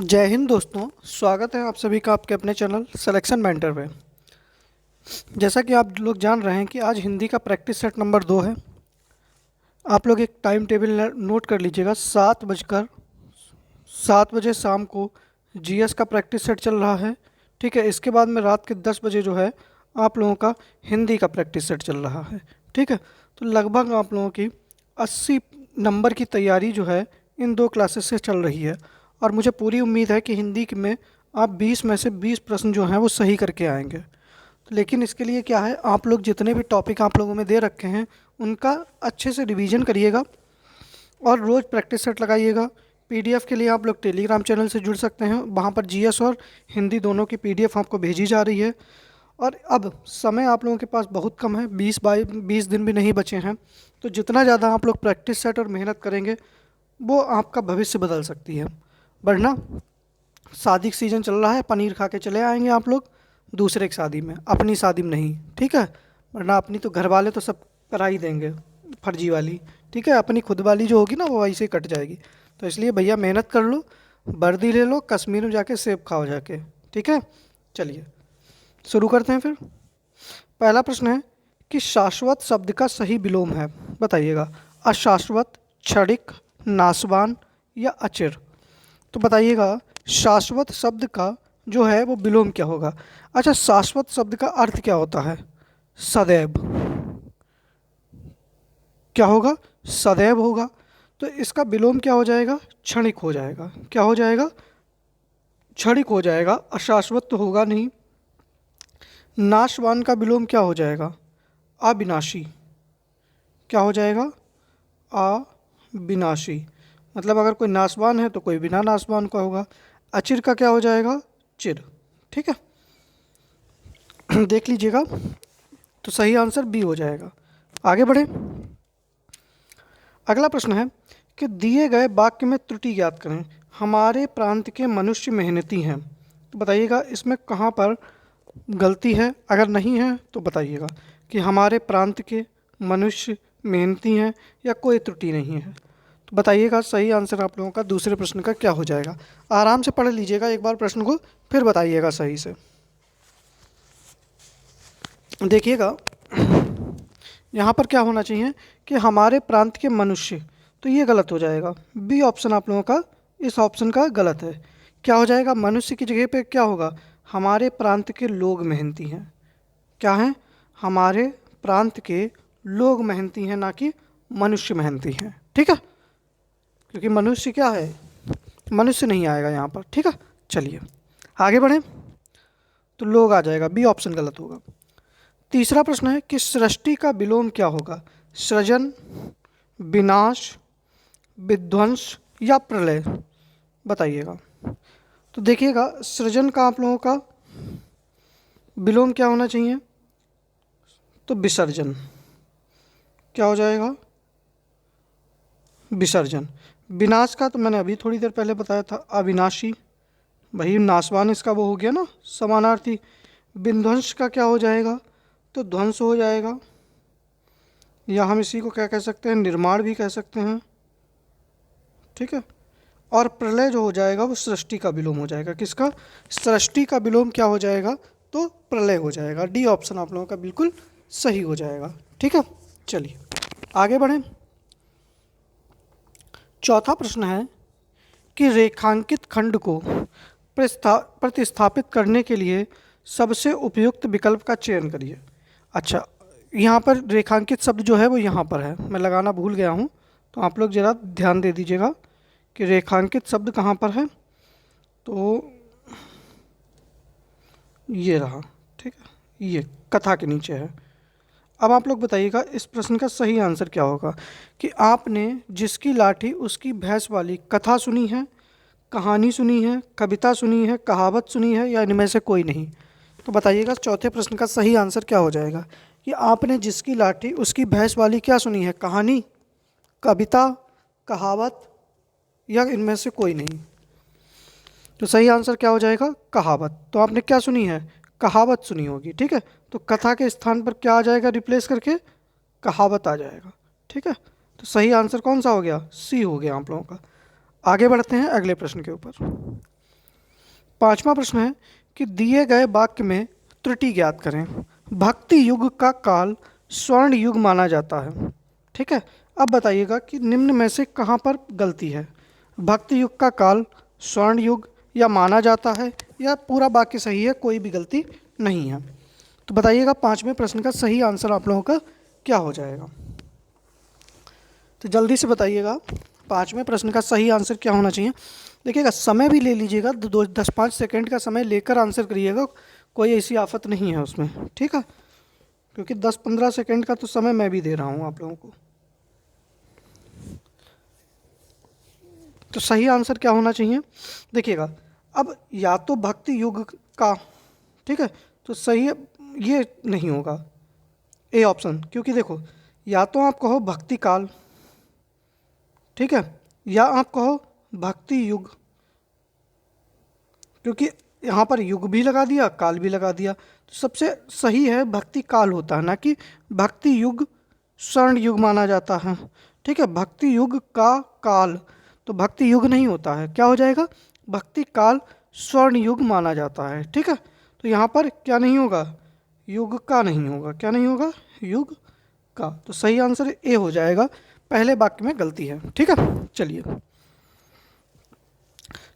जय हिंद दोस्तों। स्वागत है आप सभी का आपके अपने चैनल सिलेक्शन मेंटर पे। जैसा कि आप लोग जान रहे हैं कि आज हिंदी का प्रैक्टिस सेट नंबर 2 है। आप लोग एक टाइम टेबल नोट कर लीजिएगा। 7 बजे शाम को जीएस का प्रैक्टिस सेट चल रहा है। ठीक है, इसके बाद में रात के 10 बजे जो है आप लोगों का हिंदी का प्रैक्टिस सेट चल रहा है। ठीक है, तो लगभग आप लोगों की 80 नंबर की तैयारी जो है इन दो क्लासेस से चल रही है। और मुझे पूरी उम्मीद है कि हिंदी में आप 20 में से 20 प्रश्न जो हैं वो सही करके आएंगे। तो लेकिन इसके लिए क्या है, आप लोग जितने भी टॉपिक आप लोगों में दे रखे हैं उनका अच्छे से रिवीजन करिएगा और रोज़ प्रैक्टिस सेट लगाइएगा। पीडीएफ के लिए आप लोग टेलीग्राम चैनल से जुड़ सकते हैं, वहाँ पर जीएस और हिंदी दोनों की पीडीएफ आपको भेजी जा रही है। और अब समय आप लोगों के पास बहुत कम है, 20 दिन भी नहीं बचे हैं। तो जितना ज़्यादा आप लोग प्रैक्टिस सेट और मेहनत करेंगे वो आपका भविष्य बदल सकती है। वरना शादी का सीज़न चल रहा है, पनीर खा के चले आएंगे आप लोग दूसरे की शादी में, अपनी शादी में नहीं। ठीक है, वरना अपनी तो घर वाले तो सब करा ही देंगे फर्जी वाली। ठीक है, अपनी खुद वाली जो होगी ना वो वैसे ही कट जाएगी। तो इसलिए भैया मेहनत कर लो, वर्दी ले लो, कश्मीर में जाके सेब खाओ जाके। ठीक है, चलिए शुरू करते हैं फिर। पहला प्रश्न है कि शाश्वत शब्द का सही विलोम है, बताइएगा। अशाश्वत, क्षणिक, नाशवान या अचिर। तो बताइएगा शाश्वत शब्द का जो है वो विलोम क्या होगा। अच्छा, शाश्वत शब्द का अर्थ क्या होता है? सदैव। क्या होगा? सदैव होगा। तो इसका विलोम क्या हो जाएगा? क्षणिक हो जाएगा। क्या हो जाएगा? क्षणिक हो जाएगा। अशाश्वत तो होगा नहीं। नाशवान का विलोम क्या हो जाएगा? अविनाशी। क्या हो जाएगा? अविनाशी। मतलब अगर कोई नाशवान है तो कोई बिना नाशवान का होगा। अचिर का क्या हो जाएगा? चिर। ठीक है, देख लीजिएगा। तो सही आंसर बी हो जाएगा। आगे बढ़े। अगला प्रश्न है कि दिए गए वाक्य में त्रुटि ज्ञात करें। हमारे प्रांत के मनुष्य मेहनती हैं। तो बताइएगा इसमें कहाँ पर गलती है। अगर नहीं है तो बताइएगा कि हमारे प्रांत के मनुष्य मेहनती हैं या कोई त्रुटि नहीं है। तो बताइएगा सही आंसर आप लोगों का दूसरे प्रश्न का क्या हो जाएगा। आराम से पढ़ लीजिएगा एक बार प्रश्न को, फिर बताइएगा सही से। देखिएगा यहाँ पर क्या होना चाहिए कि हमारे प्रांत के मनुष्य, तो ये गलत हो जाएगा। बी ऑप्शन आप लोगों का इस ऑप्शन का गलत है। क्या हो जाएगा? मनुष्य की जगह पे क्या होगा? हमारे प्रांत के लोग मेहनती हैं। क्या है? हमारे प्रांत के लोग मेहनती हैं, ना कि मनुष्य मेहनती हैं। ठीक है, क्योंकि मनुष्य क्या है, मनुष्य नहीं आएगा यहाँ पर। ठीक है, चलिए आगे बढ़ें। तो लोग आ जाएगा, बी ऑप्शन गलत होगा। तीसरा प्रश्न है कि सृष्टि का विलोम क्या होगा। सृजन, विनाश, विध्वंस या प्रलय। बताइएगा। तो देखिएगा सृजन का आप लोगों का विलोम क्या होना चाहिए? तो विसर्जन। क्या हो जाएगा? विसर्जन। विनाश का तो मैंने अभी थोड़ी देर पहले बताया था, अविनाशी। वही नाशवान इसका वो हो गया ना, समानार्थी। विध्वंस का क्या हो जाएगा? तो ध्वंस हो जाएगा, या हम इसी को क्या कह सकते हैं, निर्माण भी कह सकते हैं। ठीक है, और प्रलय जो हो जाएगा वो सृष्टि का विलोम हो जाएगा। किसका? सृष्टि का विलोम क्या हो जाएगा? तो प्रलय हो जाएगा। डी ऑप्शन आप लोगों का बिल्कुल सही हो जाएगा। ठीक है, चलिए आगे बढ़ें। चौथा प्रश्न है कि रेखांकित खंड को प्रतिस्थापित करने के लिए सबसे उपयुक्त विकल्प का चयन करिए। अच्छा, यहाँ पर रेखांकित शब्द जो है वो यहाँ पर है, मैं लगाना भूल गया हूँ, तो आप लोग ज़रा ध्यान दे दीजिएगा कि रेखांकित शब्द कहाँ पर है। तो ये रहा। ठीक है, ये कथा के नीचे है। अब आप लोग बताइएगा इस प्रश्न का सही आंसर क्या होगा कि आपने जिसकी लाठी उसकी भैंस वाली कथा सुनी है, कहानी सुनी है, कविता सुनी है, कहावत सुनी है, या इनमें से कोई नहीं। तो बताइएगा चौथे प्रश्न का सही आंसर क्या हो जाएगा कि आपने जिसकी लाठी उसकी भैंस वाली क्या सुनी है? कहानी, कविता, कहावत, या इनमें से कोई नहीं। तो सही आंसर क्या हो जाएगा? कहावत। तो आपने क्या सुनी है? कहावत सुनी होगी। ठीक है, तो कथा के स्थान पर क्या आ जाएगा रिप्लेस करके? कहावत आ जाएगा। ठीक है, तो सही आंसर कौन सा हो गया? सी हो गया आप लोगों का। आगे बढ़ते हैं अगले प्रश्न के ऊपर। पांचवा प्रश्न है कि दिए गए वाक्य में त्रुटि ज्ञात करें। भक्ति युग का काल स्वर्ण युग माना जाता है। ठीक है, अब बताइएगा कि निम्न में से कहाँ पर गलती है। भक्ति युग का काल स्वर्ण युग या माना जाता है, या पूरा वाक्य सही है, कोई भी गलती नहीं है। तो बताइएगा पांचवें प्रश्न का सही आंसर आप लोगों का क्या हो जाएगा। तो जल्दी से बताइएगा पांचवें प्रश्न का सही आंसर क्या होना चाहिए। देखिएगा समय भी ले लीजिएगा, 10-5 सेकेंड का समय लेकर आंसर करिएगा, कोई ऐसी आफत नहीं है उसमें। ठीक है, क्योंकि 10-15 सेकेंड का तो समय मैं भी दे रहा हूँ आप लोगों को। तो सही आंसर क्या होना चाहिए देखिएगा, अब या तो भक्ति युग का, ठीक है, तो सही ये नहीं होगा ए ऑप्शन, क्योंकि देखो या तो आप कहो भक्ति काल, ठीक है, या आप कहो भक्ति युग, क्योंकि यहाँ पर युग भी लगा दिया काल भी लगा दिया, तो सबसे सही है भक्ति काल होता है, ना कि भक्ति युग स्वर्ण युग माना जाता है। ठीक है, भक्ति युग का काल तो भक्ति युग नहीं होता है, क्या हो जाएगा, भक्ति काल स्वर्ण युग माना जाता है। ठीक है, तो यहाँ पर क्या नहीं होगा, युग का नहीं होगा, क्या नहीं होगा, युग का। तो सही आंसर ए हो जाएगा, पहले वाक्य में गलती है। ठीक है, चलिए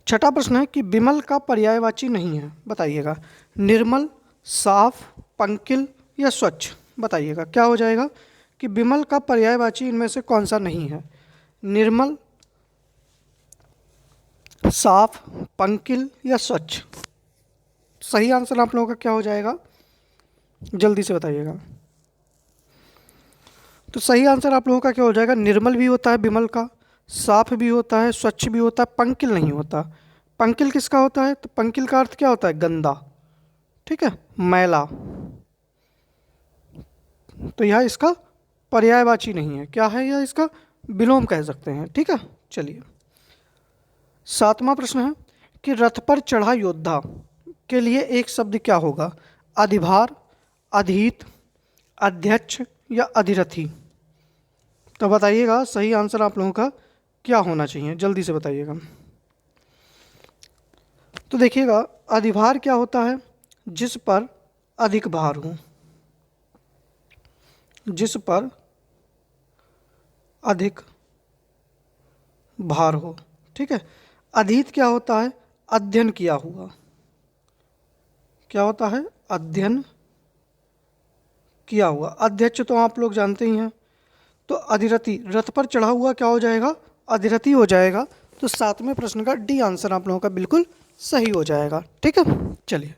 छठा प्रश्न है कि विमल का पर्यायवाची नहीं है, बताइएगा। निर्मल, साफ, पंकिल या स्वच्छ, बताइएगा क्या हो जाएगा कि विमल का पर्यायवाची इनमें से कौन सा नहीं है। निर्मल, साफ, पंकिल या स्वच्छ। सही आंसर आप लोगों का क्या हो जाएगा, जल्दी से बताइएगा। तो सही आंसर आप लोगों का क्या हो जाएगा, निर्मल भी होता है विमल का, साफ भी होता है, स्वच्छ भी होता है, पंकिल नहीं होता। पंकिल किसका होता है, तो पंकिल का अर्थ क्या होता है, गंदा, ठीक है, मैला। तो यह इसका पर्यायवाची नहीं है, क्या है यह, इसका विलोम कह सकते हैं। ठीक है, चलिए सातवां प्रश्न है कि रथ पर चढ़ा योद्धा के लिए एक शब्द क्या होगा। अधिभार, अधीत, अध्यक्ष या अधिरथी। तो बताइएगा सही आंसर आप लोगों का क्या होना चाहिए, जल्दी से बताइएगा। तो देखिएगा अधिभार क्या होता है, जिस पर अधिक भार हो, जिस पर अधिक भार हो। ठीक है, अधीत क्या होता है, अध्ययन किया हुआ, क्या होता है, अध्ययन किया हुआ। अध्यक्ष तो आप लोग जानते ही हैं। तो अधिरथी, रथ पर चढ़ा हुआ क्या हो जाएगा, अधिरथी हो जाएगा। तो सातवें प्रश्न का डी आंसर आप लोगों का बिल्कुल सही हो जाएगा। ठीक है, चलिए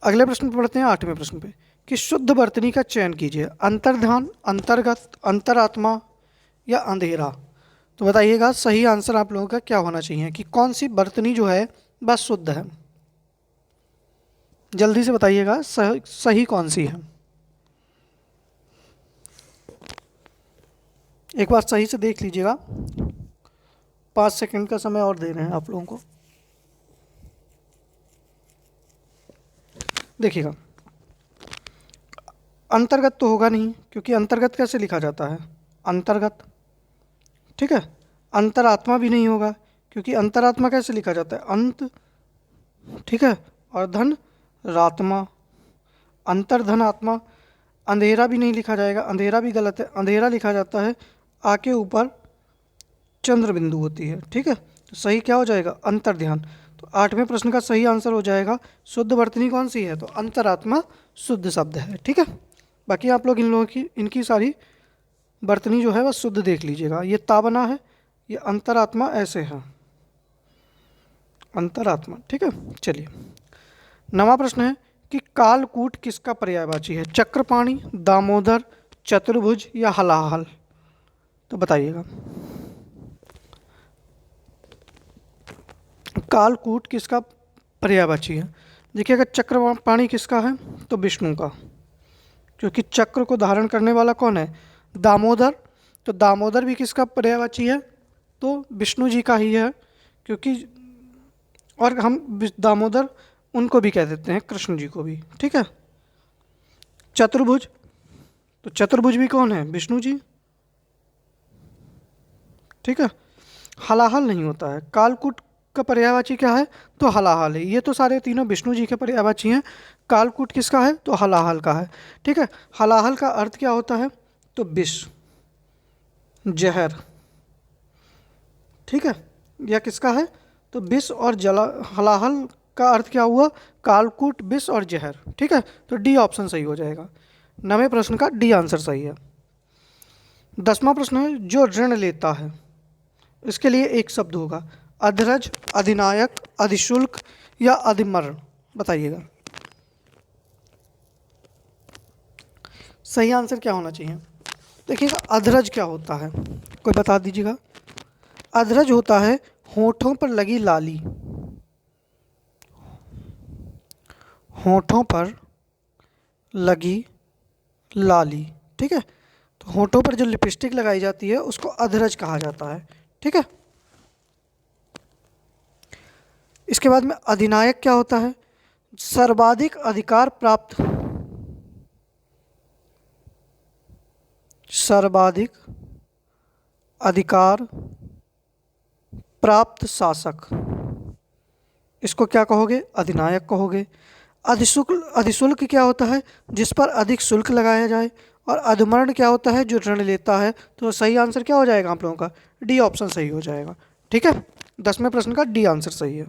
अगले प्रश्न पर पढ़ते हैं, आठवें प्रश्न पे कि शुद्ध वर्तनी का चयन कीजिए। अंतर्ध्यान, अंतर्गत, अंतरात्मा या अंधेरा। तो बताइएगा सही आंसर आप लोगों का क्या होना चाहिए कि कौन सी वर्तनी जो है वह शुद्ध है। जल्दी से बताइएगा सही कौन सी है। एक बार सही से देख लीजिएगा, 5 सेकंड का समय और दे रहे हैं आप लोगों को। देखिएगा अंतर्गत तो होगा नहीं, क्योंकि अंतर्गत कैसे लिखा जाता है, अंतर्गत। ठीक है, अंतरात्मा भी नहीं होगा, क्योंकि अंतरात्मा कैसे लिखा जाता है, अंत। ठीक है, और धन रात्मा, अंतर्धन आत्मा। अंधेरा भी नहीं लिखा जाएगा, अंधेरा भी गलत है, अंधेरा लिखा जाता है आ के ऊपर चंद्र बिंदु होती है। ठीक है, तो सही क्या हो जाएगा, अंतर्ध्यान। तो आठवें प्रश्न का सही आंसर हो जाएगा शुद्ध वर्तनी कौन सी है, तो अंतरात्मा शुद्ध शब्द है। ठीक है, बाकी आप लोग इन लोगों की इनकी सारी वर्तनी जो है वह शुद्ध देख लीजिएगा। ये ता बना है, ये अंतरात्मा ऐसे है, अंतरात्मा। ठीक है, चलिए नवा प्रश्न है कि कालकूट किसका पर्यायवाची है। चक्रपाणी, दामोदर, चतुर्भुज या हलाहल। तो बताइएगा कालकूट किसका पर्यायवाची है। देखिएगा चक्रपाणी किसका है, तो विष्णु का, क्योंकि चक्र को धारण करने वाला कौन है, दामोदर। तो दामोदर भी किसका पर्यायवाची है, तो विष्णु जी का ही है, क्योंकि और हम दामोदर उनको भी कह देते हैं, कृष्ण जी को भी। ठीक है, चतुर्भुज, तो चतुर्भुज भी कौन है, विष्णु जी। ठीक है, हलाहल नहीं होता है, कालकूट का पर्यायवाची क्या है? तो हलाहल है। ये तो सारे तीनों विष्णु जी के पर्यायवाची हैं। कालकूट किसका है? तो हलाहल का है। ठीक है, हलाहल का अर्थ क्या होता है? तो विष, जहर। ठीक है, यह किसका है? तो विष और जला। हलाहल का अर्थ क्या हुआ? कालकूट, विष और जहर। ठीक है, तो डी ऑप्शन सही हो जाएगा। 9वें प्रश्न का डी आंसर सही है। 10वां प्रश्न है, जो ऋण लेता है, इसके लिए एक शब्द होगा। अधरज, अधिनायक, अधिशुल्क या अधिमरण, बताइएगा। सही आंसर क्या होना चाहिए? देखिएगा, अधरज क्या होता है, कोई बता दीजिएगा। अधरज होता है होठों पर लगी लाली। होठों पर लगी लाली। ठीक है, तो होठों पर जो लिपस्टिक लगाई जाती है उसको अधरज कहा जाता है। ठीक है, इसके बाद में अधिनायक क्या होता है? सर्वाधिक अधिकार प्राप्त, सर्वाधिक अधिकार प्राप्त शासक, इसको क्या कहोगे? अधिनायक कहोगे। अधिशुल्क क्या होता है? जिस पर अधिक शुल्क लगाया जाए। और अधिमरण क्या होता है? जो ऋण लेता है। तो सही आंसर क्या हो जाएगा आप लोगों का? डी ऑप्शन सही हो जाएगा। ठीक है, 10वें प्रश्न का डी आंसर सही है।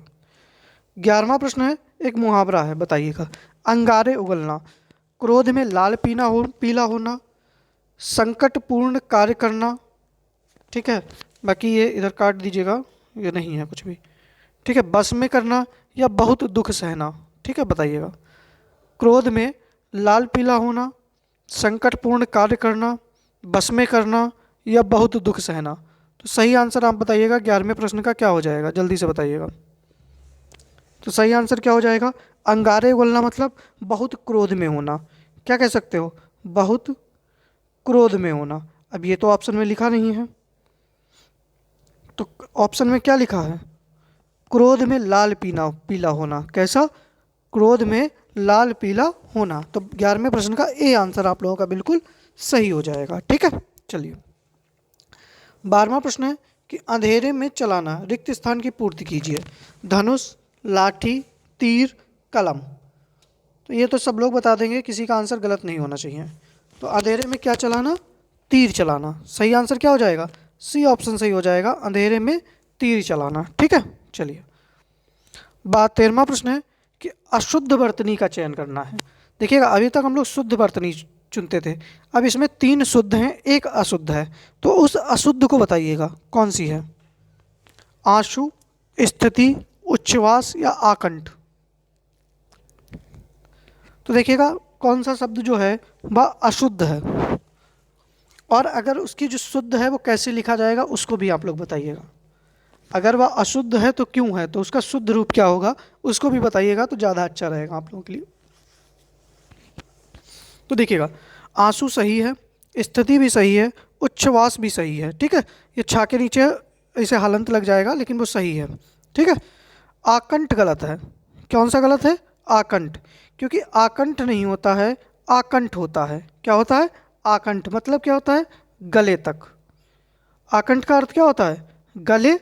11वां प्रश्न है, एक मुहावरा है, बताइएगा। अंगारे उगलना, क्रोध में लाल पीला होना, संकटपूर्ण कार्य करना। ठीक है, बाकी ये इधर काट दीजिएगा, ये नहीं है कुछ भी। ठीक है, बस में करना या बहुत दुख सहना। ठीक है, बताइएगा। क्रोध में लाल पीला होना, संकटपूर्ण कार्य करना, बस में करना या बहुत दुख सहना। तो सही आंसर आप बताइएगा 11वें प्रश्न का क्या हो जाएगा, जल्दी से बताइएगा। तो सही आंसर क्या हो जाएगा? अंगारे उगलना मतलब बहुत क्रोध में होना। क्या कह सकते हो? बहुत क्रोध में होना। अब ये तो ऑप्शन में लिखा नहीं है, तो ऑप्शन में क्या लिखा है? क्रोध में लाल पीला होना। कैसा? क्रोध में लाल पीला होना। तो 11वें प्रश्न का ए आंसर आप लोगों का बिल्कुल सही हो जाएगा। ठीक है, चलिए 12वां प्रश्न है कि अंधेरे में चलाना, रिक्त स्थान की पूर्ति कीजिए। धनुष, लाठी, तीर, कलम। तो ये तो सब लोग बता देंगे, किसी का आंसर गलत नहीं होना चाहिए। तो अंधेरे में क्या चलाना? तीर चलाना। सही आंसर क्या हो जाएगा? सी ऑप्शन सही हो जाएगा, अंधेरे में तीर चलाना। ठीक है, चलिए 13वां प्रश्न है कि अशुद्ध वर्तनी का चयन करना है। देखिएगा, अभी तक हम लोग शुद्ध वर्तनी चुनते थे, अब इसमें 3 शुद्ध हैं, एक अशुद्ध है। तो उस अशुद्ध को बताइएगा कौन सी है? आंसू, स्थिति, उच्छ्वास या आकंठ। तो देखिएगा, कौन सा शब्द जो है वह अशुद्ध है, और अगर उसकी जो शुद्ध है वो कैसे लिखा जाएगा उसको भी आप लोग बताइएगा। अगर वह अशुद्ध है तो क्यों है, तो उसका शुद्ध रूप क्या होगा उसको भी बताइएगा, तो ज़्यादा अच्छा रहेगा आप लोगों के लिए। तो देखिएगा, आंसू सही है, स्थिति भी सही है, उच्छ्वास भी सही है। ठीक है, ये छा के नीचे इसे हलंत लग जाएगा, लेकिन वो सही है। ठीक है, आकंठ गलत है। कौन सा गलत है? आकंठ, क्योंकि आकंठ नहीं होता है, आकंठ होता है। क्या होता है? आकंठ मतलब क्या होता है? गले तक। आकंठ का अर्थ क्या होता है? गले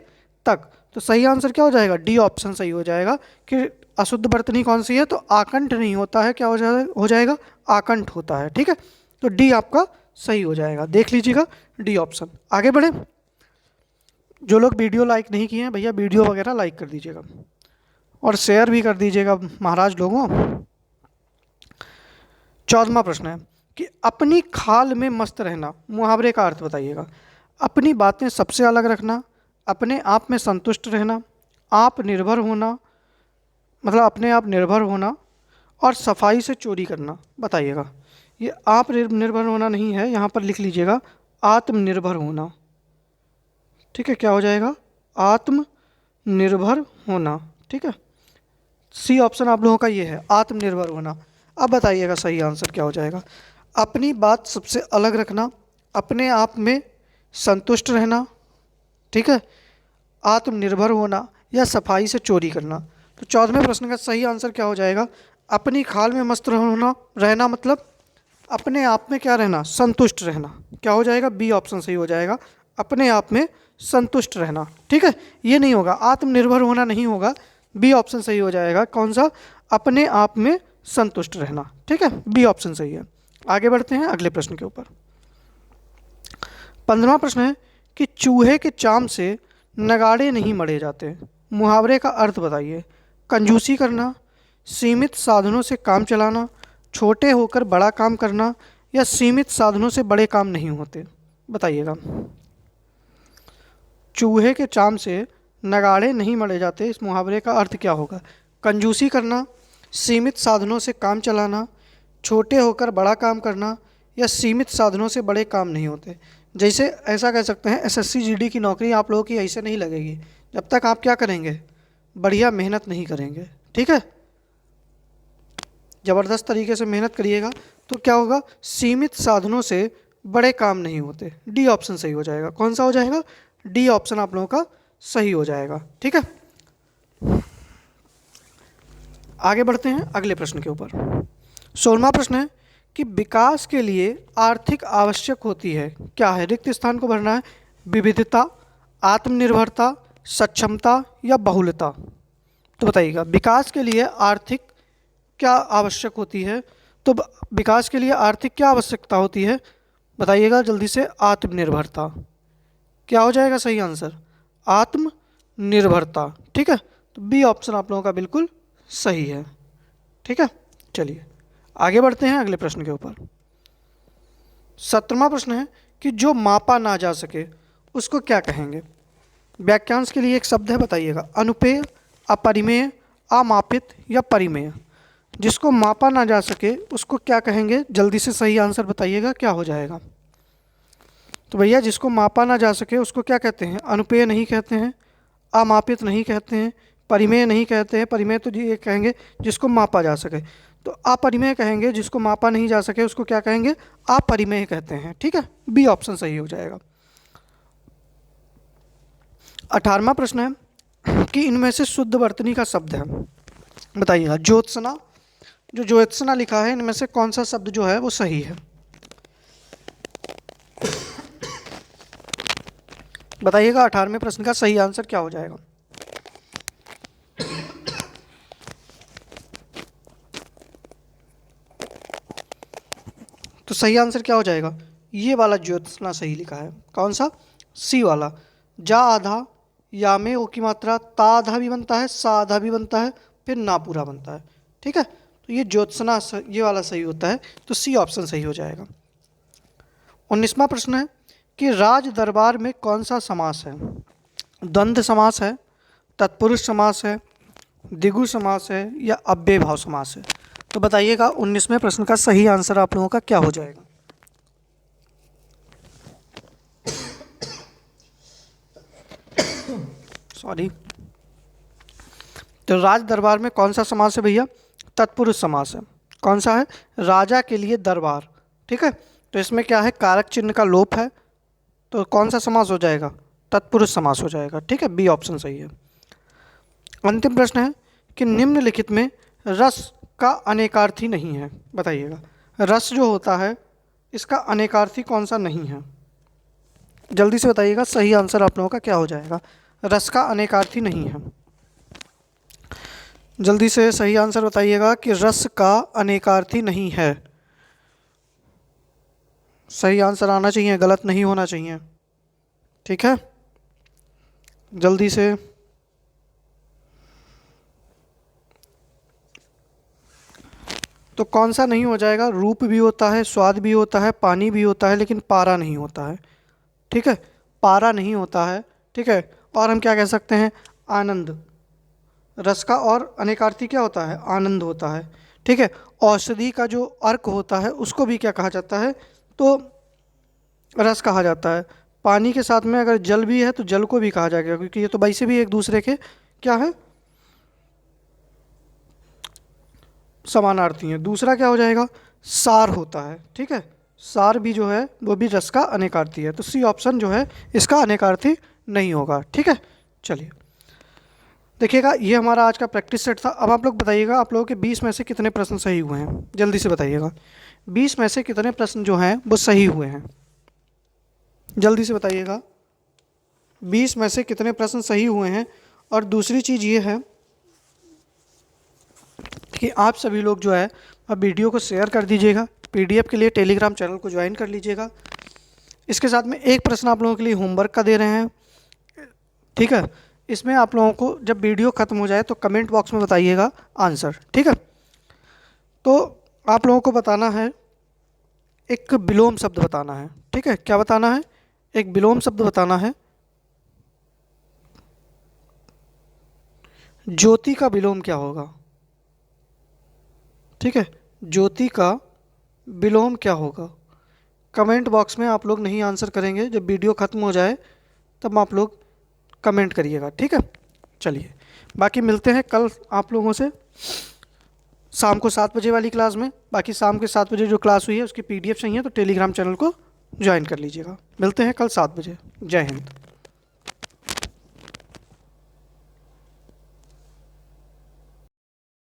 तक। तो सही आंसर क्या हो जाएगा? डी ऑप्शन सही हो जाएगा कि अशुद्ध वर्तनी कौन सी है, तो आकंठ नहीं होता है, क्या हो जाएगा? आकंठ होता है। ठीक है, तो डी आपका सही हो जाएगा, देख लीजिएगा डी ऑप्शन। आगे बढ़े, जो लोग वीडियो लाइक नहीं किए हैं भैया, वीडियो वगैरह लाइक कर दीजिएगा और शेयर भी कर दीजिएगा महाराज लोगों। 14वां प्रश्न है कि अपनी खाल में मस्त रहना, मुहावरे का अर्थ बताइएगा। अपनी बातें सबसे अलग रखना, अपने आप में संतुष्ट रहना, आप निर्भर होना, मतलब अपने आप निर्भर होना, और सफाई से चोरी करना। बताइएगा, ये आप निर्भर होना नहीं है, यहाँ पर लिख लीजिएगा आत्मनिर्भर होना। ठीक है, क्या हो जाएगा? आत्मनिर्भर होना। ठीक है, सी ऑप्शन आप लोगों का ये है, आत्मनिर्भर होना। अब बताइएगा सही आंसर क्या हो जाएगा? अपनी बात सबसे अलग रखना, अपने आप में संतुष्ट रहना, ठीक है, आत्मनिर्भर होना, या सफाई से चोरी करना। तो 14वें प्रश्न का सही आंसर क्या हो जाएगा? अपनी खाल में मस्त रहना मतलब अपने आप में क्या रहना? संतुष्ट रहना। क्या हो जाएगा? बी ऑप्शन सही हो जाएगा, अपने आप में संतुष्ट रहना। ठीक है, ये नहीं होगा, आत्मनिर्भर होना नहीं होगा। बी ऑप्शन सही हो जाएगा। कौन सा? अपने आप में संतुष्ट रहना। ठीक है, बी ऑप्शन सही है। आगे बढ़ते हैं अगले प्रश्न के ऊपर। 15वां प्रश्न है कि चूहे के चाम से नगाड़े नहीं मढ़े जाते। मुहावरे का अर्थ बताइए। कंजूसी करना, सीमित साधनों से काम चलाना, छोटे होकर बड़ा काम करना, या सीमित साधनों से बड़े काम नहीं होते। बताइएगा। चूहे के चाम से नगाड़े नहीं मढ़े जाते, इस मुहावरे का अर्थ क्या होगा? कंजूसी करना, सीमित साधनों से काम चलाना, छोटे होकर बड़ा काम करना, या सीमित साधनों से बड़े काम नहीं होते। जैसे ऐसा कह सकते हैं, एसएससी जीडी की नौकरी आप लोगों की ऐसे नहीं लगेगी जब तक आप क्या करेंगे, बढ़िया मेहनत नहीं करेंगे। ठीक है, ज़बरदस्त तरीके से मेहनत करिएगा तो क्या होगा, सीमित साधनों से बड़े काम नहीं होते। डी ऑप्शन सही हो जाएगा। कौन सा हो जाएगा? डी ऑप्शन आप लोगों का सही हो जाएगा। ठीक है, आगे बढ़ते हैं अगले प्रश्न के ऊपर। 16वां प्रश्न है कि विकास के लिए आर्थिक आवश्यक होती है, क्या है? रिक्त स्थान को भरना है। विविधता, आत्मनिर्भरता, सक्षमता, या बहुलता। तो बताइएगा, विकास के लिए आर्थिक क्या आवश्यक होती है? तो विकास के लिए आर्थिक क्या आवश्यकता होती है? बताइएगा जल्दी से। आत्मनिर्भरता। क्या हो जाएगा सही आंसर? आत्मनिर्भरता। ठीक है, तो बी ऑप्शन आप लोगों का बिल्कुल सही है। ठीक है, चलिए आगे बढ़ते हैं अगले प्रश्न के ऊपर। 17वां प्रश्न है कि जो मापा ना जा सके उसको क्या कहेंगे? वाक्यांश के लिए एक शब्द है, बताइएगा। अनुपेय, अपरिमेय, अमापित, या परिमेय। जिसको मापा ना जा सके उसको क्या कहेंगे? जल्दी से सही आंसर बताइएगा, क्या हो जाएगा? तो भैया जिसको मापा ना जा सके उसको क्या कहते हैं? अनुपेय नहीं कहते हैं, अमापित नहीं कहते हैं, परिमेय नहीं कहते हैं। परिमेय तो जी ये कहेंगे जिसको मापा जा सके। तो अपरिमेय कहेंगे, जिसको मापा नहीं जा सके उसको क्या कहेंगे? अपरिमेय कहते हैं। ठीक है, बी ऑप्शन सही हो जाएगा। 18वां प्रश्न है कि इनमें से शुद्ध वर्तनी का शब्द है, बताइएगा। ज्योत्सना, जो ज्योत्सना लिखा है, इनमें से कौन सा शब्द जो है वो सही है? बताइएगा 18वें प्रश्न का सही आंसर क्या हो जाएगा? तो सही आंसर क्या हो जाएगा? ये वाला ज्योत्सना सही लिखा है। कौन सा? सी वाला। जा आधा, या में ओ की मात्रा, ता आधा भी बनता है, सा आधा भी बनता है, फिर ना पूरा बनता है। ठीक है, तो ये ज्योत्सना ये वाला सही होता है, तो सी ऑप्शन सही हो जाएगा। 19वां प्रश्न है कि राज दरबार में कौन सा समास है? द्वंद्व समास है, तत्पुरुष समास है, द्विगु समास है, या अव्यय भाव समास है। तो बताइएगा 19वें प्रश्न का सही आंसर आप लोगों का क्या हो जाएगा? सॉरी, तो राज दरबार में कौन सा समास है भैया? तत्पुरुष समास है। कौन सा है? राजा के लिए दरबार। ठीक है, तो इसमें क्या है, कारक चिन्ह का लोप है, तो कौन सा समास हो जाएगा? तत्पुरुष समास हो जाएगा। ठीक है, बी ऑप्शन सही है। अंतिम प्रश्न है कि निम्नलिखित में रस का अनेकार्थी नहीं है। बताइएगा, रस जो होता है इसका अनेकार्थी कौन सा नहीं है? जल्दी से बताइएगा, सही आंसर आप लोगों का क्या हो जाएगा? रस का अनेकार्थी नहीं है। जल्दी से सही आंसर बताइएगा कि रस का अनेकार्थी नहीं है। सही आंसर आना चाहिए, गलत नहीं होना चाहिए। ठीक है, जल्दी से। तो कौन सा नहीं हो जाएगा? रूप भी होता है, स्वाद भी होता है, पानी भी होता है, लेकिन पारा नहीं होता है। ठीक है, पारा नहीं होता है। ठीक है, और हम क्या कह सकते हैं? आनंद। रस का और अनेकार्थी क्या होता है? आनंद होता है। ठीक है, औषधि का जो अर्क होता है उसको भी क्या कहा जाता है? तो रस कहा जाता है। पानी के साथ में अगर जल भी है तो जल को भी कहा जाएगा, क्योंकि ये तो वैसे भी एक दूसरे के क्या है, समानार्थी हैं। दूसरा क्या हो जाएगा? सार होता है। ठीक है, सार भी जो है वो भी रस का अनेकार्थी है, तो सी ऑप्शन जो है इसका अनेकार्थी नहीं होगा। ठीक है, चलिए देखिएगा, ये हमारा आज का प्रैक्टिस सेट था। अब आप लोग बताइएगा, आप लोगों के 20 में से कितने प्रश्न सही हुए हैं? जल्दी से बताइएगा, 20 में से कितने प्रश्न जो हैं वो सही हुए हैं? जल्दी से बताइएगा। 20 में से कितने प्रश्न सही हुए हैं। और दूसरी चीज़ ये है कि आप सभी लोग जो है अब वीडियो को शेयर कर दीजिएगा, पीडीएफ के लिए टेलीग्राम चैनल को ज्वाइन कर लीजिएगा। इसके साथ में एक प्रश्न आप लोगों के लिए होमवर्क का दे रहे हैं, ठीक है। इसमें आप लोगों को जब वीडियो ख़त्म हो जाए तो कमेंट बॉक्स में बताइएगा आंसर, ठीक है। तो आप लोगों को बताना है, एक विलोम शब्द बताना है, ठीक है। क्या बताना है? एक विलोम शब्द बताना है। ज्योति का विलोम क्या होगा? ठीक है, ज्योति का विलोम क्या होगा? कमेंट बॉक्स में आप लोग नहीं आंसर करेंगे, जब वीडियो ख़त्म हो जाए तब आप लोग कमेंट करिएगा, ठीक है। चलिए, बाकी मिलते हैं कल आप लोगों से शाम को 7 बजे वाली क्लास में। बाकी शाम के 7 बजे जो क्लास हुई है उसकी पीडीएफ चाहिए तो टेलीग्राम चैनल को ज्वाइन कर लीजिएगा। मिलते हैं कल 7 बजे। जय हिंद।